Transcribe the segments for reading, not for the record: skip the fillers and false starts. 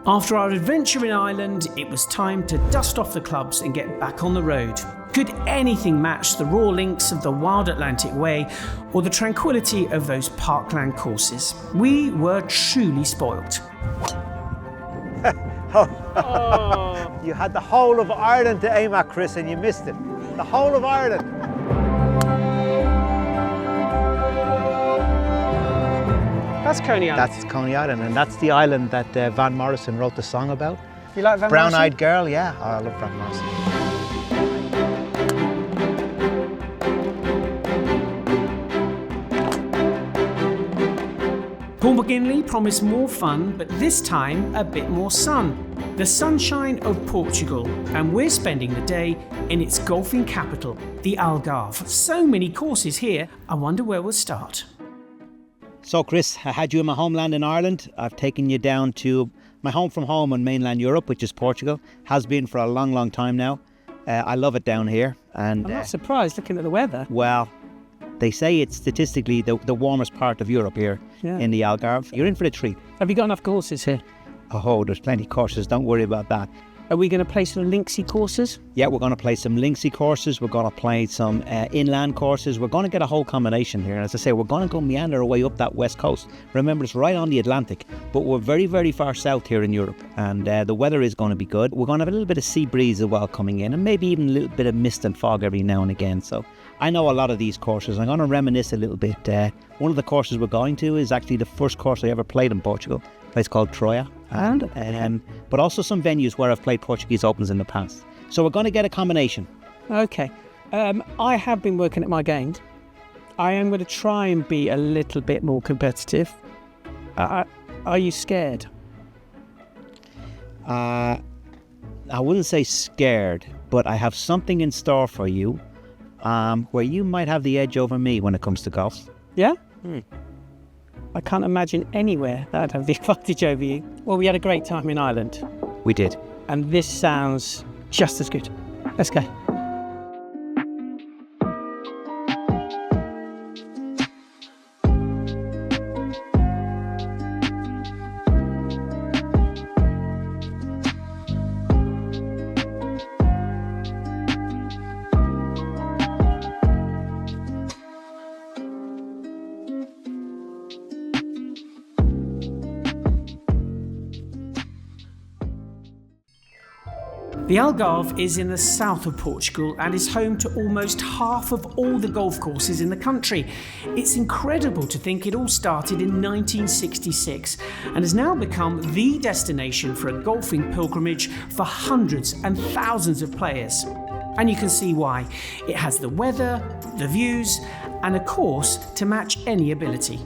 After our adventure in Ireland, it was time to dust off the clubs and get back on the road. Could anything match the raw links of the wild Atlantic Way or the tranquility of those parkland courses? We were truly spoilt. You had the whole of Ireland to aim at, Chris, and you missed it. The whole of Ireland. That's Coney Island. That's Coney Island, and that's the island that Van Morrison wrote the song about. You like Van Morrison? Brown-Eyed Girl, yeah. Oh, I love Van Morrison. Paul McGinley promised more fun, but this time a bit more sun. The sunshine of Portugal, and we're spending the day in its golfing capital, the Algarve. So many courses here, I wonder where we'll start. So, Chris, I had you in my homeland in Ireland. I've taken you down to my home from home in mainland Europe, which is Portugal. Has been for a long, long time now. I love it down here. And I'm not surprised looking at the weather. Well, they say it's statistically the warmest part of Europe here in the Algarve. You're in for the treat. Have you got enough courses here? Oh, there's plenty of courses. Don't worry about that. Are we going to play some linksy courses? Yeah, we're going to play some linksy courses. We're going to play some inland courses. We're going to get a whole combination here. And as I say, we're going to go meander our way up that west coast. Remember, it's right on the Atlantic, but we're very, very far south here in Europe. And the weather is going to be good. We're going to have a little bit of sea breeze as well coming in, and maybe even a little bit of mist and fog every now and again. So I know a lot of these courses. I'm going to reminisce a little bit. One of the courses we're going to is actually the first course I ever played in Portugal, a place called Troia. But also some venues where I've played Portuguese Opens in the past. So we're going to get a combination. Okay. I have been working at my games. I am going to try and be a little bit more competitive. Are you scared? I wouldn't say scared, but I have something in store for you where you might have the edge over me when it comes to golf. Yeah? I can't imagine anywhere that I'd have the advantage over you. Well, we had a great time in Ireland. We did. And this sounds just as good. Let's go. The Algarve is in the south of Portugal and is home to almost half of all the golf courses in the country. It's incredible to think it all started in 1966 and has now become the destination for a golfing pilgrimage for hundreds and thousands of players. And you can see why. It has the weather, the views, and a course to match any ability.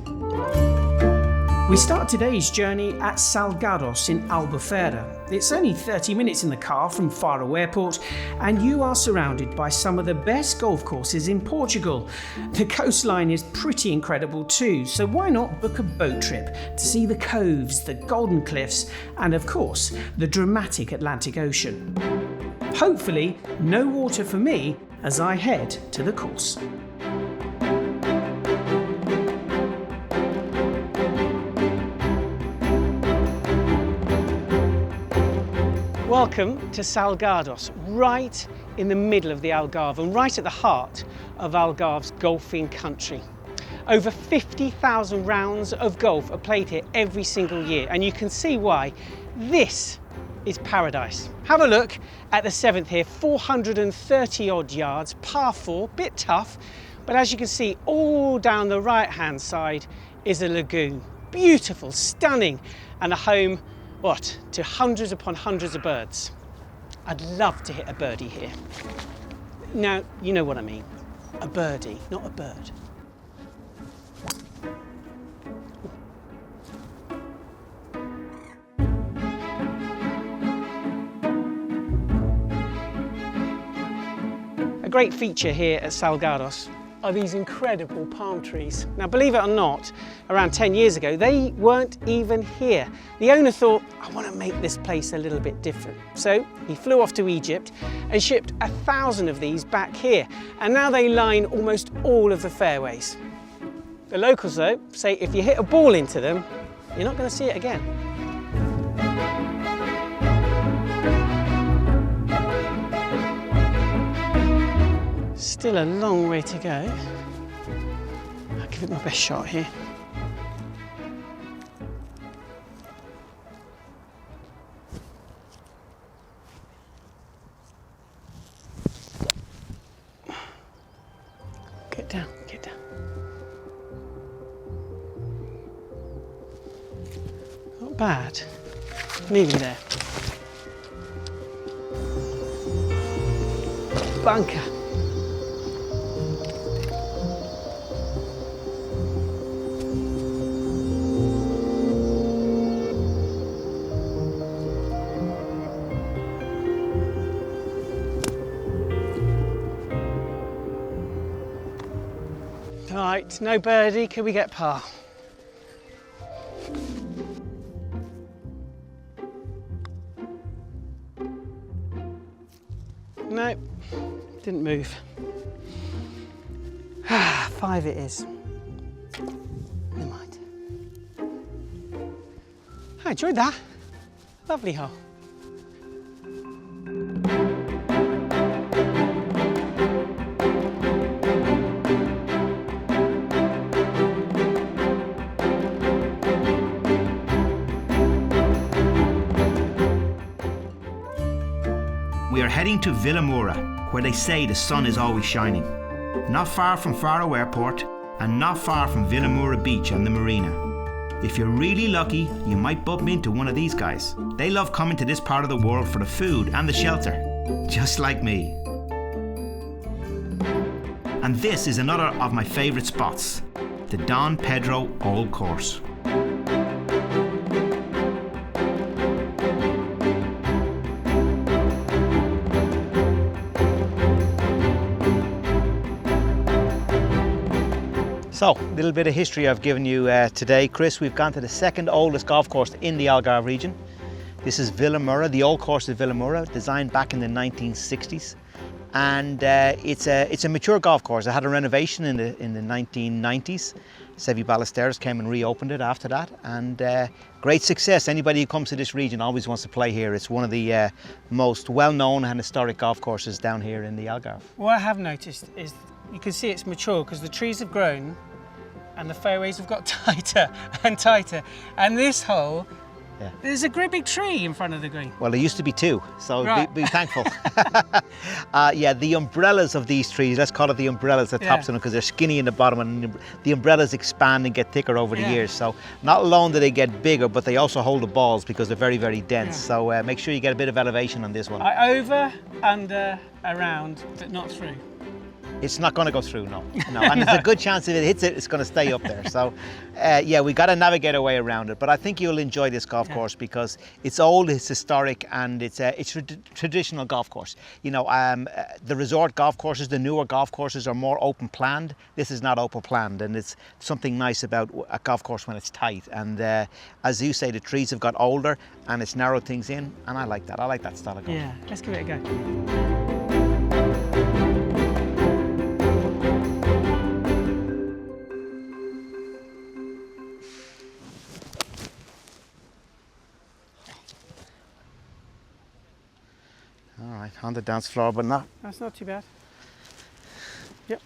We start today's journey at Salgados in Albufeira. It's only 30 minutes in the car from Faro Airport, and you are surrounded by some of the best golf courses in Portugal. The coastline is pretty incredible too, so why not book a boat trip to see the coves, the golden cliffs, and of course, the dramatic Atlantic Ocean. Hopefully, no water for me as I head to the course. Welcome to Salgados, right in the middle of the Algarve and right at the heart of Algarve's golfing country. Over 50,000 rounds of golf are played here every single year, and you can see why. This is paradise. Have a look at the seventh here, 430 odd yards, par 4, bit tough, but as you can see all down the right hand side is a lagoon. Beautiful, stunning, and a home to hundreds upon hundreds of birds. I'd love to hit a birdie here. Now, you know what I mean. A birdie, not a bird. A great feature here at Salgados are these incredible palm trees. Now, believe it or not, around 10 years ago, they weren't even here. The owner thought, I want to make this place a little bit different. So he flew off to Egypt and shipped 1,000 of these back here. And now they line almost all of the fairways. The locals, though, say if you hit a ball into them, you're not going to see it again. Still a long way to go. I'll give it my best shot here. Get down, get down. Not bad. Nearly there. Bunker. Right, no birdie, can we get par? No, didn't move. 5 it is. Never mind. I enjoyed that. Lovely hole. We are heading to Vilamoura, where they say the sun is always shining. Not far from Faro Airport and not far from Vilamoura Beach and the marina. If you're really lucky, you might bump into one of these guys. They love coming to this part of the world for the food and the shelter, just like me. And this is another of my favourite spots, the Don Pedro Old Course. So, a little bit of history I've given you today, Chris. We've gone to the second oldest golf course in the Algarve region. This is Vilamoura, the Old Course of Vilamoura, designed back in the 1960s. And it's a mature golf course. It had a renovation in the 1990s. Seve Ballesteros came and reopened it after that, and great success. Anybody who comes to this region always wants to play here. It's one of the most well-known and historic golf courses down here in the Algarve. What I have noticed is you can see it's mature because the trees have grown and the fairways have got tighter and tighter. And this hole, there's a great big tree in front of the green. Well, there used to be 2, so right. be thankful. Yeah, the umbrellas of these trees, let's call it the umbrellas, the tops of them, because they're skinny in the bottom, and the umbrellas expand and get thicker over the years. So not alone do they get bigger, but they also hold the balls because they're very, very dense. So make sure you get a bit of elevation on this one. Over, under, around, but not through. It's not going to go through, no. And there's a good chance if it hits it, it's going to stay up there. So, yeah, we got to navigate our way around it. But I think you'll enjoy this golf course because it's old, it's historic, and it's a traditional golf course. You know, the resort golf courses, the newer golf courses are more open planned. This is not open planned, and it's something nice about a golf course when it's tight. And as you say, the trees have got older, and it's narrowed things in, and I like that. I like that style of golf. Yeah, let's give it a go. All right, on the dance floor, but not. That's not too bad. Yep.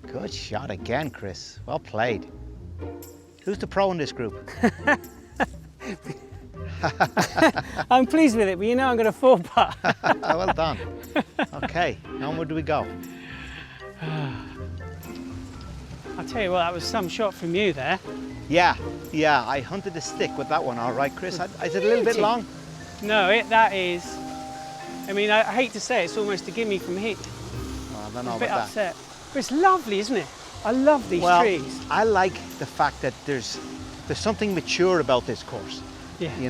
Good shot again, Chris. Well played. Who's the pro in this group? I'm pleased with it, but you know I'm going to 4-putt. Well done. Okay, onward do we go. I'll tell you what, that was some shot from you there. Yeah, I hunted the stick with that one, all right, Chris. Is it a little bit long? No, that is, I mean, I hate to say it, it's almost a gimme from heat. Well, I don't know I'm a bit about upset. But it's lovely, isn't it? I love these trees. I like the fact that there's something mature about this course. Yeah. You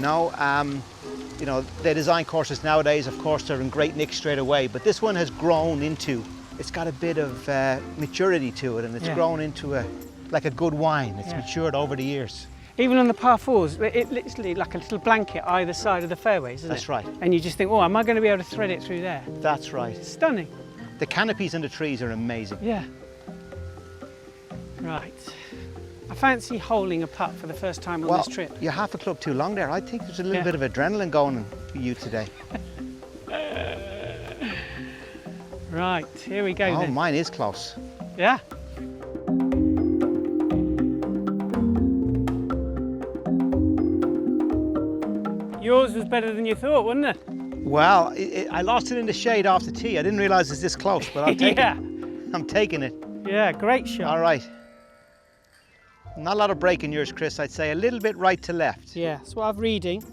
know, they design courses nowadays, of course, they're in great nick straight away, but this one has grown into, it's got a bit of maturity to it, and it's grown into like a good wine. It's matured over the years. Even on the par 4s, it's literally like a little blanket either side of the fairways, isn't it? That's right. And you just think, oh, am I going to be able to thread it through there? That's right. It's stunning. The canopies and the trees are amazing. Yeah. Right. I fancy holing a putt for the first time on this trip. You're half a club too long there. I think there's a little bit of adrenaline going for you today. Right, here we go then. Oh, mine is close. Yeah. Yours was better than you thought, wasn't it? Well, I lost it in the shade off the tee. I didn't realise it's this close, but I'll take it. I'm taking it. Yeah, great shot. All right. Not a lot of break in yours, Chris. I'd say a little bit right to left. Yeah, that's what I'm reading.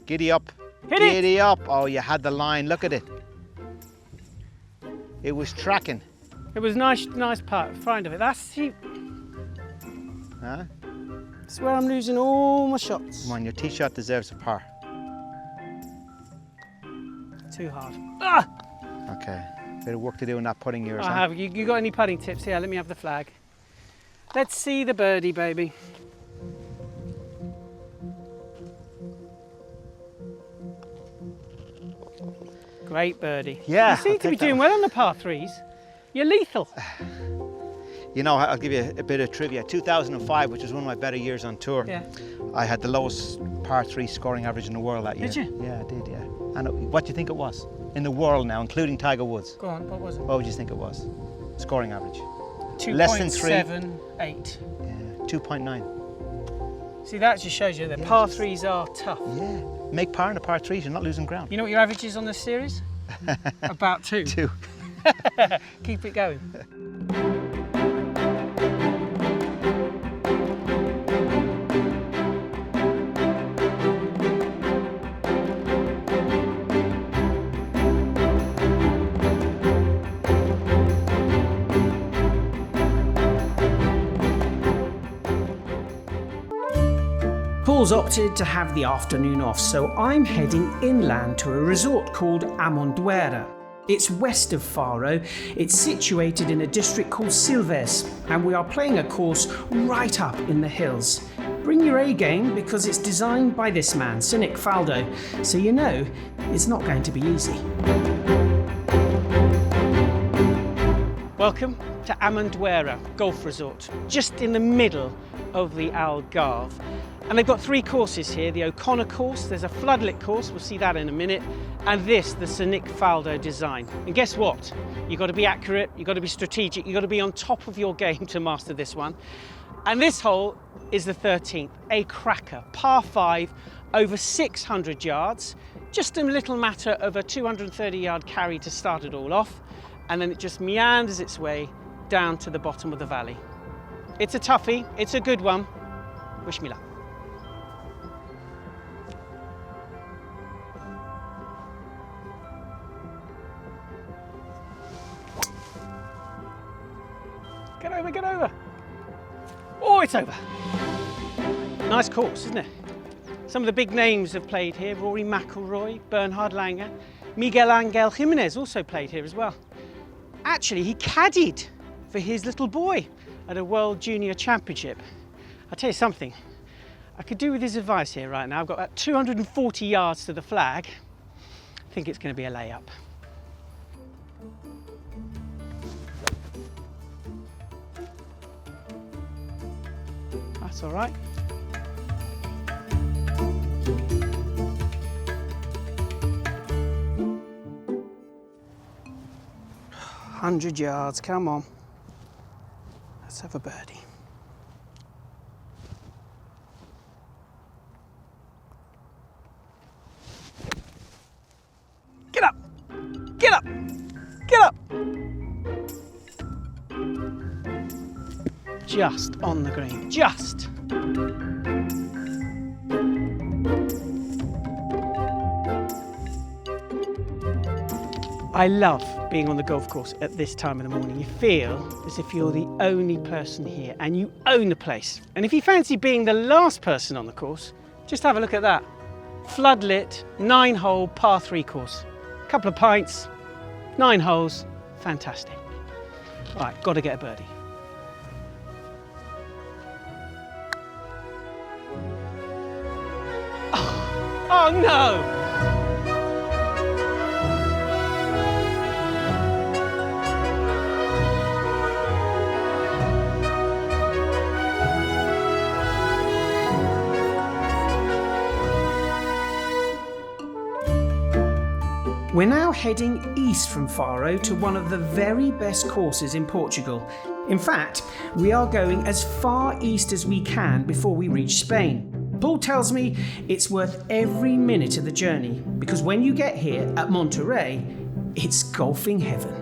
Giddy up. Hit it! Giddy up. Oh, you had the line. Look at it. It was tracking. It was nice putt, find of it. That's Huh? That's where I'm losing all my shots. Come on, your tee shot deserves a par. Too hard. Ah! Okay. Bit of work to do in that putting yours. I have. You got any putting tips here? Let me have the flag. Let's see the birdie, baby. Great birdie. Yeah. You seem to be doing well on the par threes. You're lethal. You know, I'll give you a bit of trivia. 2005, which was one of my better years on tour, Yeah. I had the lowest par 3 scoring average in the world that year. Did you? Yeah, I did, yeah. And what do you think it was? In the world now, including Tiger Woods. Go on, what was it? What would you think it was? Scoring average? 2.78. Less than 3. Yeah, 2.9. See, that just shows you that par threes are tough. Yeah. Make par in the par 3s, you're not losing ground. You know what your average is on this series? About 2. 2. Keep it going. Paul's opted to have the afternoon off, so I'm heading inland to a resort called Amendoeira. It's west of Faro, it's situated in a district called Silves, and we are playing a course right up in the hills. Bring your A game because it's designed by this man, Sir Nick Faldo, so you know it's not going to be easy. Welcome to Amendoeira Golf Resort, just in the middle of the Algarve. And they've got 3 courses here, the O'Connor course, there's a floodlit course, we'll see that in a minute, and this, the Sir Nick Faldo design. And guess what? You've got to be accurate, you've got to be strategic, you've got to be on top of your game to master this one. And this hole is the 13th, a cracker, par 5, over 600 yards, just a little matter of a 230-yard carry to start it all off, and then it just meanders its way down to the bottom of the valley. It's a toughie, it's a good one. Wish me luck. Get over. Oh, it's over. Nice course, isn't it? Some of the big names have played here. Rory McIlroy, Bernhard Langer, Miguel Angel Jimenez also played here as well. Actually, he caddied for his little boy at a World Junior Championship. I'll tell you something, I could do with his advice here right now. I've got about 240 yards to the flag. I think it's going to be a layup. That's all right. "100 yards, come on. Let's have a birdie." Get up! Get up! Get up! Just on the green, just. I love being on the golf course at this time of the morning. You feel as if you're the only person here and you own the place. And if you fancy being the last person on the course, just have a look at that. Floodlit, 9-hole par 3 course. Couple of pints, 9 holes, fantastic. All right, got to get a birdie. Oh no! We're now heading east from Faro to one of the very best courses in Portugal. In fact, we are going as far east as we can before we reach Spain. Paul tells me it's worth every minute of the journey, because when you get here at Monte Rei, it's golfing heaven.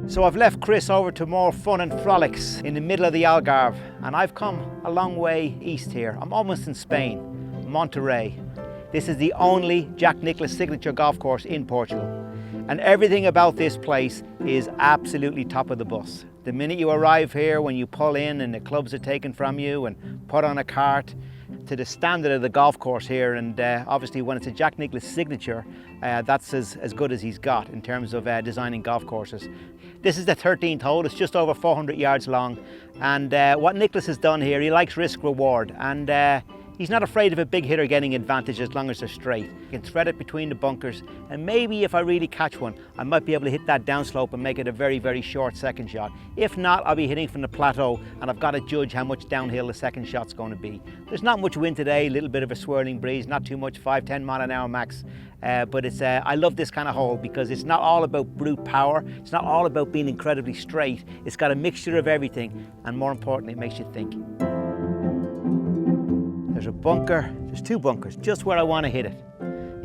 So I've left Chris over to more fun and frolics in the middle of the Algarve, and I've come a long way east here. I'm almost in Spain, Monte Rei. This is the only Jack Nicklaus Signature golf course in Portugal. And everything about this place is absolutely top of the bus. The minute you arrive here, when you pull in and the clubs are taken from you and put on a cart, to the standard of the golf course here, and obviously when it's a Jack Nicklaus Signature, that's as good as he's got in terms of designing golf courses. This is the 13th hole. It's just over 400 yards long, and what Nicklaus has done here, he likes risk reward, and he's not afraid of a big hitter getting advantage as long as they're straight. You can thread it between the bunkers, and maybe if I really catch one, I might be able to hit that downslope and make it a very, very short second shot. If not, I'll be hitting from the plateau, and I've got to judge how much downhill the second shot's going to be. There's not much wind today, a little bit of a swirling breeze, not too much, 5-10 mile an hour max. But I love this kind of hole because it's not all about brute power, it's not all about being incredibly straight. It's got a mixture of everything, and more importantly, it makes you think. There's a bunker, there's two bunkers, just where I want to hit it.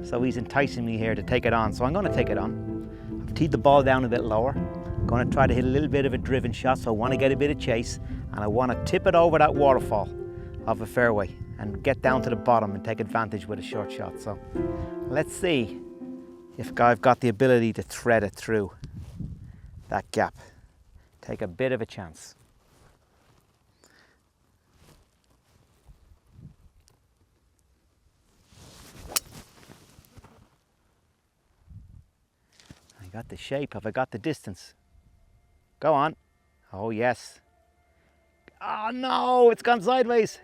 So he's enticing me here to take it on, so I'm going to take it on. I've teed the ball down a bit lower. I'm going to try to hit a little bit of a driven shot, so I want to get a bit of chase, and I want to tip it over that waterfall of a fairway and get down to the bottom and take advantage with a short shot. So let's see if I've got the ability to thread it through that gap. Take a bit of a chance. I got the shape. Have I got the distance? Go on. Oh yes. Oh no, it's gone sideways.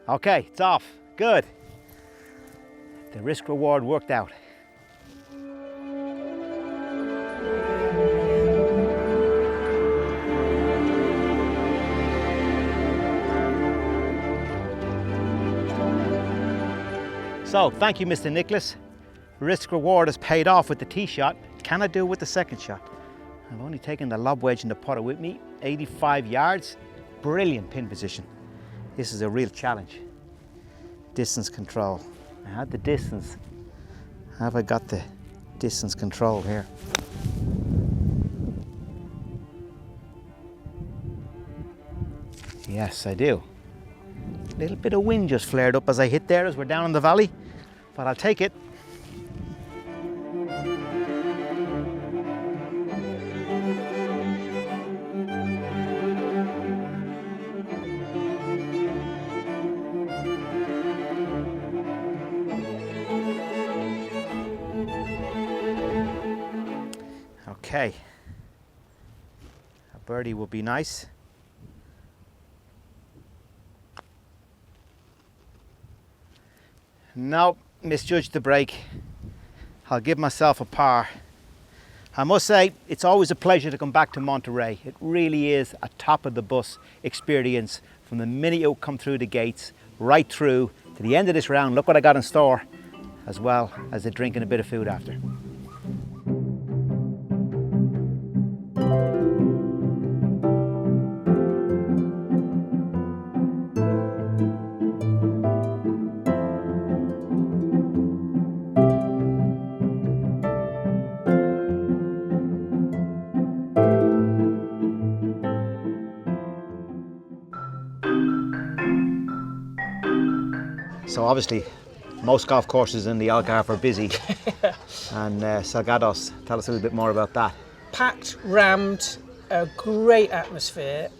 Okay, it's off. Good. The risk reward worked out. So, thank you, Mr. Nicklaus. Risk reward has paid off with the tee shot. Can I do it with the second shot? I've only taken the lob wedge in the putter with me, 85 yards. Brilliant pin position. This is a real challenge. Distance control. I had the distance. Have I got the distance control here? Yes, I do. A little bit of wind just flared up as I hit there as we're down in the valley, but I'll take it. Okay, a birdie would be nice. No, misjudged the break. I'll give myself a par. I must say, it's always a pleasure to come back to Monte Rei. It really is a top of the bus experience from the minute you come through the gates, right through to the end of this round. Look what I got in store, as well as the drink and a bit of food after. So obviously, most golf courses in the Algarve are busy, and Salgados, tell us a little bit more about that. Packed, rammed, a great atmosphere.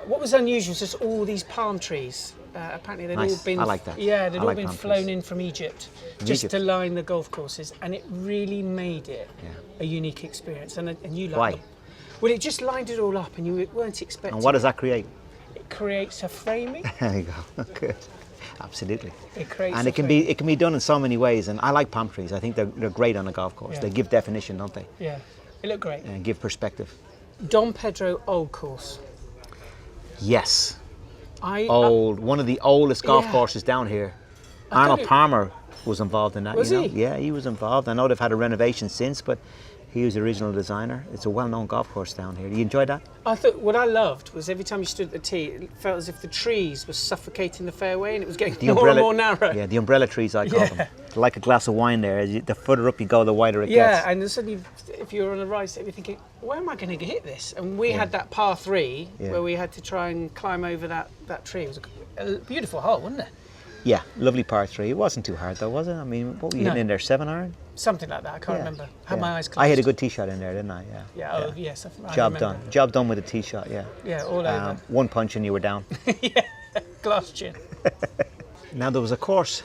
What was unusual was just all these palm trees. Apparently they'd all been, I like that. Yeah, they'd all been flown trees. in from Egypt to line the golf courses, and it really made it a unique experience. And you like Why? them. Well, it just lined it all up, and you weren't expecting. And what does that create? It creates a framing. There you go. Good. Absolutely. It creates. And it can be done in so many ways. And I like palm trees. I think they're great on a golf course. Yeah. They give definition, don't they? Yeah, it looked great. And give perspective. Pedro Old Course. Yes. I One of the oldest golf Yeah. courses down here. I Arnold don't- Palmer was involved in that. Was you know? he? Yeah, he was involved. I know they've had a renovation since, but he was the original designer. It's a well-known golf course down here. You enjoyed that? I thought what I loved was every time you stood at the tee, it felt as if the trees were suffocating the fairway and it was getting more and more narrow. Yeah, the umbrella trees, I call them. Like a glass of wine there. The further up you go, the wider it Yeah, gets. and then suddenly, if you're on the right side, you're thinking, where am I going to hit this? And we had that par 3 where we had to try and climb over that tree. It was a beautiful hole, wasn't it? Yeah, lovely par 3. It wasn't too hard though, was it? I mean, what were you hitting in there, 7-iron? Something like that, I can't remember. I had my eyes closed. I had a good tee shot in there, didn't I? Yeah. Yeah, yes, I Job remember. done. Job done with a tee shot, yeah. Yeah, all over. One punch and you were down. Yeah, glass chin. Now there was a course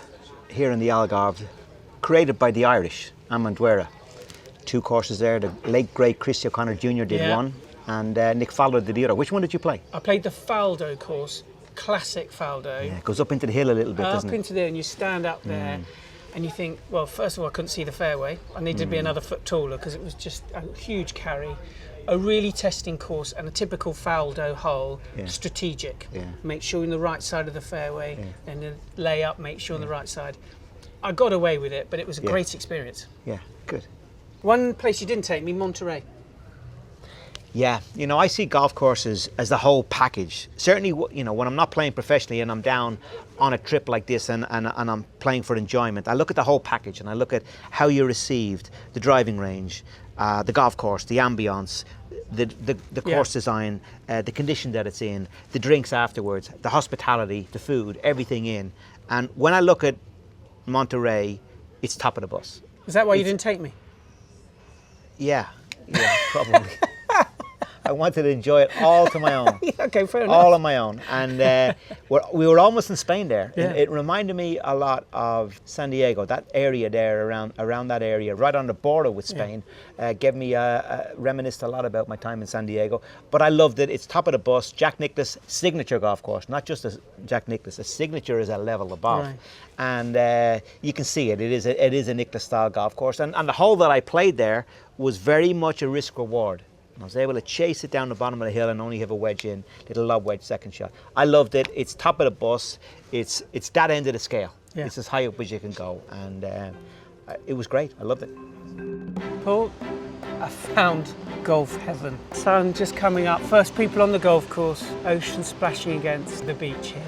here in the Algarve created by the Irish, Amendoeira. 2 courses there. The late great Christy O'Connor Jr. did one, and Nick Faldo did the other. Which one did you play? I played the Faldo course, classic Faldo. Yeah, it goes up into the hill a little bit, doesn't Up it? into there, and you stand up there, and you think, well, first of all, I couldn't see the fairway. I needed to be another foot taller because it was just a huge carry. A really testing course and a typical Faldo hole, strategic. Yeah. Make sure you're on the right side of the fairway, and then lay up, make sure on the right side. I got away with it, but it was a great experience. Yeah, good. One place you didn't take me, Monte Rei. Yeah, you know, I see golf courses as the whole package. Certainly, you know, when I'm not playing professionally and I'm down on a trip like this and I'm playing for enjoyment, I look at the whole package and I look at how you're received, the driving range, the golf course, the ambience, the course design, the condition that it's in, the drinks afterwards, the hospitality, the food, everything in. And when I look at Monte Rei, it's top of the bus. Is that why you didn't take me? Yeah, probably. I wanted to enjoy it all to my own. Okay, fair enough. All on my own. And we were almost in Spain there. Yeah. It reminded me a lot of San Diego, that area there, around that area, right on the border with Spain. Gave me reminisced a lot about my time in San Diego. But I loved it. It's top of the bus. Jack Nicklaus Signature golf course, not just a Jack Nicklaus. A Signature is a level above. Right. And you can see it. It is a Nicklaus style golf course. And the hole that I played there was very much a risk reward. I was able to chase it down the bottom of the hill and only have a wedge in, little lob wedge second shot. I loved it. It's top of the bus. It's that end of the scale. Yeah. It's as high up as you can go, and it was great. I loved it. Paul, I found golf heaven. Sun just coming up. First people on the golf course. Ocean splashing against the beach here.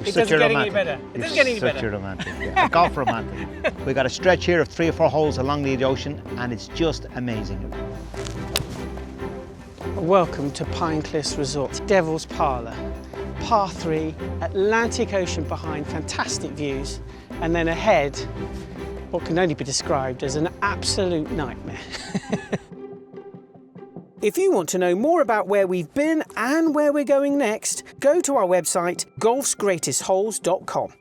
It doesn't get any better. It doesn't get any better. Such a romantic. Yeah. A golf romantic. We got a stretch here of 3 or 4 holes along the ocean, and it's just amazing. Welcome to Pine Cliffs Resort, Devil's Parlour. Par 3, Atlantic Ocean behind, fantastic views, and then ahead, what can only be described as an absolute nightmare. If you want to know more about where we've been and where we're going next, go to our website, golfsgreatestholes.com.